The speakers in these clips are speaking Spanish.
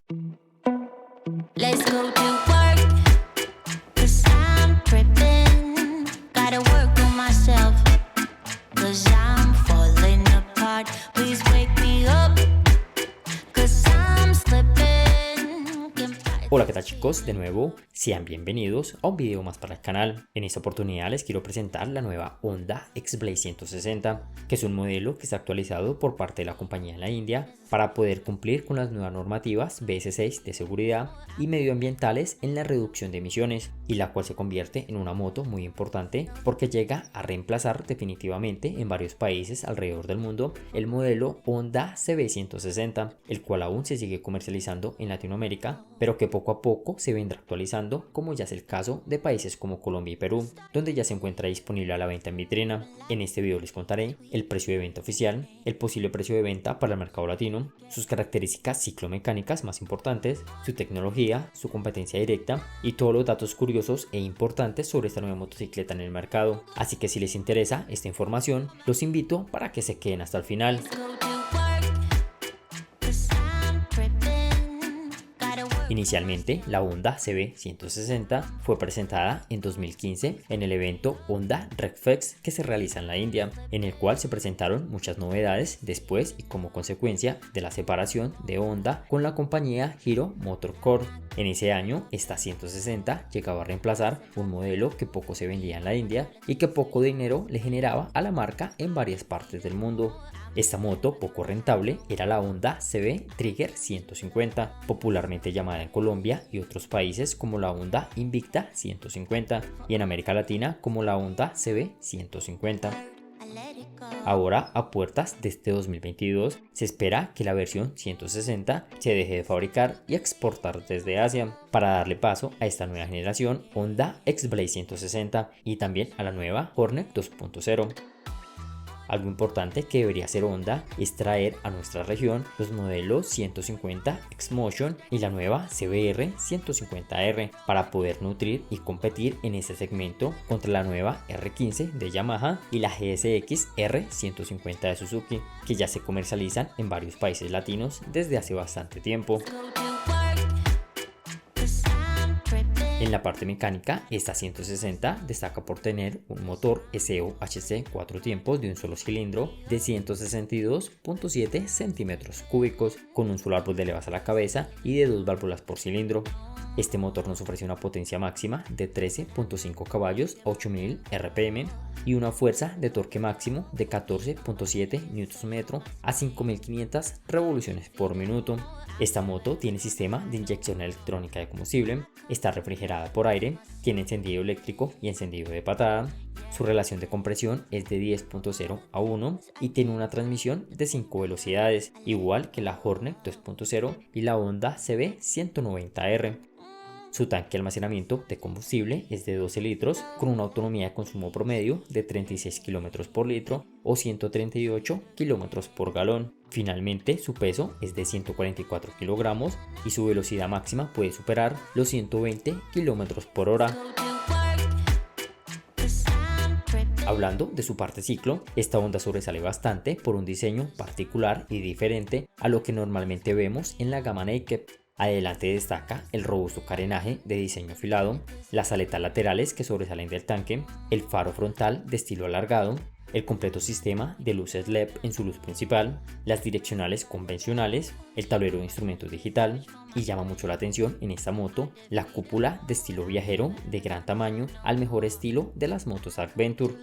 Let's go to work, 'cause I'm tripping. Gotta work on myself, 'cause I'm falling apart. Please wake me up, 'cause I'm slipping. Hola, ¿qué tal chicos? De nuevo, sean bienvenidos a un video más para el canal. En esta oportunidad les quiero presentar la nueva Honda X-Blade 160, que es un modelo que está actualizado por parte de la compañía en la India para poder cumplir con las nuevas normativas BS6 de seguridad y medioambientales en la reducción de emisiones, y la cual se convierte en una moto muy importante porque llega a reemplazar definitivamente en varios países alrededor del mundo el modelo Honda CB160, el cual aún se sigue comercializando en Latinoamérica, pero que poco a poco se vendrá actualizando, como ya es el caso de países como Colombia y Perú, donde ya se encuentra disponible a la venta en vitrina. En este video les contaré el precio de venta oficial, el posible precio de venta para el mercado latino, sus características ciclomecánicas más importantes, su tecnología, su competencia directa y todos los datos curiosos e importantes sobre esta nueva motocicleta en el mercado. Así que si les interesa esta información, los invito para que se queden hasta el final. Inicialmente, la Honda CB160 fue presentada en 2015 en el evento Honda RecFest que se realiza en la India, en el cual se presentaron muchas novedades después y como consecuencia de la separación de Honda con la compañía Hero MotoCorp. En ese año, esta 160 llegaba a reemplazar un modelo que poco se vendía en la India y que poco dinero le generaba a la marca en varias partes del mundo. Esta moto poco rentable era la Honda CB Trigger 150, popularmente llamada en Colombia y otros países como la Honda Invicta 150 y en América Latina como la Honda CB 150. Ahora, a puertas de este 2022, se espera que la versión 160 se deje de fabricar y exportar desde Asia para darle paso a esta nueva generación Honda X-Blade 160 y también a la nueva Hornet 2.0. Algo importante que debería hacer Honda es traer a nuestra región los modelos 150 X-Motion y la nueva CBR 150R para poder nutrir y competir en este segmento contra la nueva R15 de Yamaha y la GSX R150 de Suzuki, que ya se comercializan en varios países latinos desde hace bastante tiempo. En la parte mecánica, esta 160 destaca por tener un motor SOHC 4 tiempos de un solo cilindro de 162.7 centímetros cúbicos con un solo árbol de levas a la cabeza y de 2 válvulas por cilindro. Este motor nos ofrece una potencia máxima de 13.5 caballos a 8000 RPM y una fuerza de torque máximo de 14.7 Nm a 5500 revoluciones por minuto. Esta moto tiene sistema de inyección electrónica de combustible, está refrigerada por aire, tiene encendido eléctrico y encendido de patada. Su relación de compresión es de 10.0 a 1 y tiene una transmisión de 5 velocidades, igual que la Hornet 2.0 y la Honda CB 190R. Su tanque de almacenamiento de combustible es de 12 litros con una autonomía de consumo promedio de 36 km por litro o 138 km por galón. Finalmente, su peso es de 144 kilogramos y su velocidad máxima puede superar los 120 km por hora. Hablando de su parte ciclo, esta Honda sobresale bastante por un diseño particular y diferente a lo que normalmente vemos en la gama Naked. Adelante destaca el robusto carenaje de diseño afilado, las aletas laterales que sobresalen del tanque, el faro frontal de estilo alargado, el completo sistema de luces LED en su luz principal, las direccionales convencionales, el tablero de instrumentos digital, y llama mucho la atención en esta moto la cúpula de estilo viajero de gran tamaño al mejor estilo de las motos Adventure.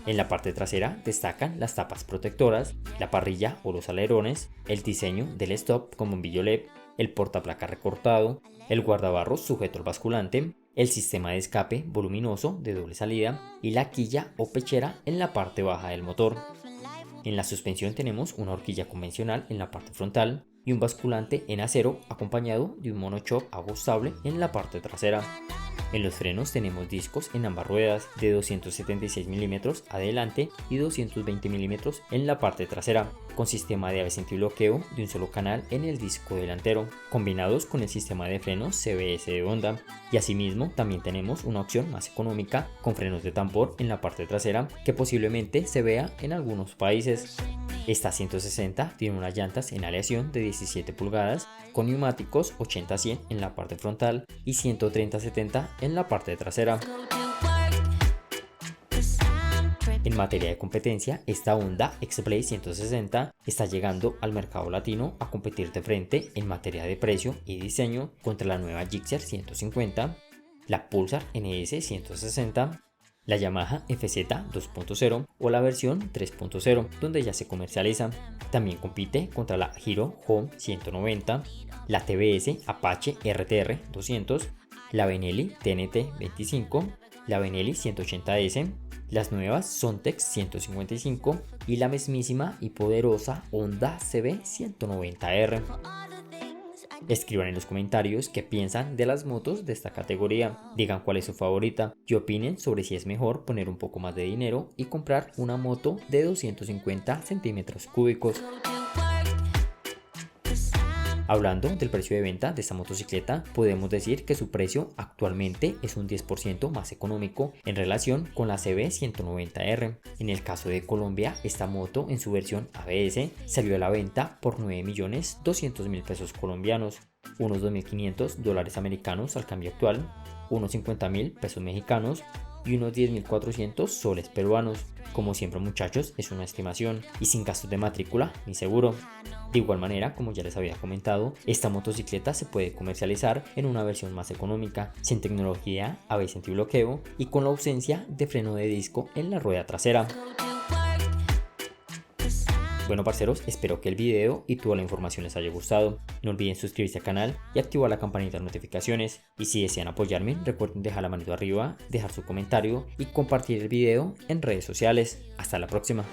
En la parte trasera destacan las tapas protectoras, la parrilla o los alerones, el diseño del stop con bombillo LED, el portaplaca recortado, el guardabarros sujeto al basculante, el sistema de escape voluminoso de doble salida y la quilla o pechera en la parte baja del motor. En la suspensión tenemos una horquilla convencional en la parte frontal y un basculante en acero acompañado de un monoshock ajustable en la parte trasera. En los frenos tenemos discos en ambas ruedas de 276 mm adelante y 220 mm en la parte trasera, con sistema de ABS antibloqueo de un solo canal en el disco delantero, combinados con el sistema de frenos CBS de Honda. Y asimismo también tenemos una opción más económica con frenos de tambor en la parte trasera que posiblemente se vea en algunos países. Esta 160 tiene unas llantas en aleación de 17 pulgadas con neumáticos 80-100 en la parte frontal y 130-70 en la parte trasera. En materia de competencia, esta Honda X-Blade 160 está llegando al mercado latino a competir de frente en materia de precio y diseño contra la nueva Gixxer 150, la Pulsar NS 160, la Yamaha FZ 2.0 o la versión 3.0, donde ya se comercializa. También compite contra la Hero Home 190, la TBS Apache RTR 200, la Benelli TNT 25, la Benelli 180S, las nuevas Sontex 155 y la mismísima y poderosa Honda CB 190R. Escriban en los comentarios qué piensan de las motos de esta categoría, digan cuál es su favorita y opinen sobre si es mejor poner un poco más de dinero y comprar una moto de 250 centímetros cúbicos. Hablando del precio de venta de esta motocicleta, podemos decir que su precio actualmente es un 10% más económico en relación con la CB 190R. En el caso de Colombia, esta moto en su versión ABS salió a la venta por 9.200.000 pesos colombianos, unos $2.500 americanos al cambio actual, unos 50.000 pesos mexicanos y unos 10.400 soles peruanos. Como siempre, muchachos, es una estimación y sin gastos de matrícula ni seguro. De igual manera, como ya les había comentado, esta motocicleta se puede comercializar en una versión más económica, sin tecnología ABS antibloqueo y con la ausencia de freno de disco en la rueda trasera. Bueno, parceros, espero que el video y toda la información les haya gustado. No olviden suscribirse al canal y activar la campanita de notificaciones. Y si desean apoyarme, recuerden dejar la manito arriba, dejar su comentario y compartir el video en redes sociales. Hasta la próxima.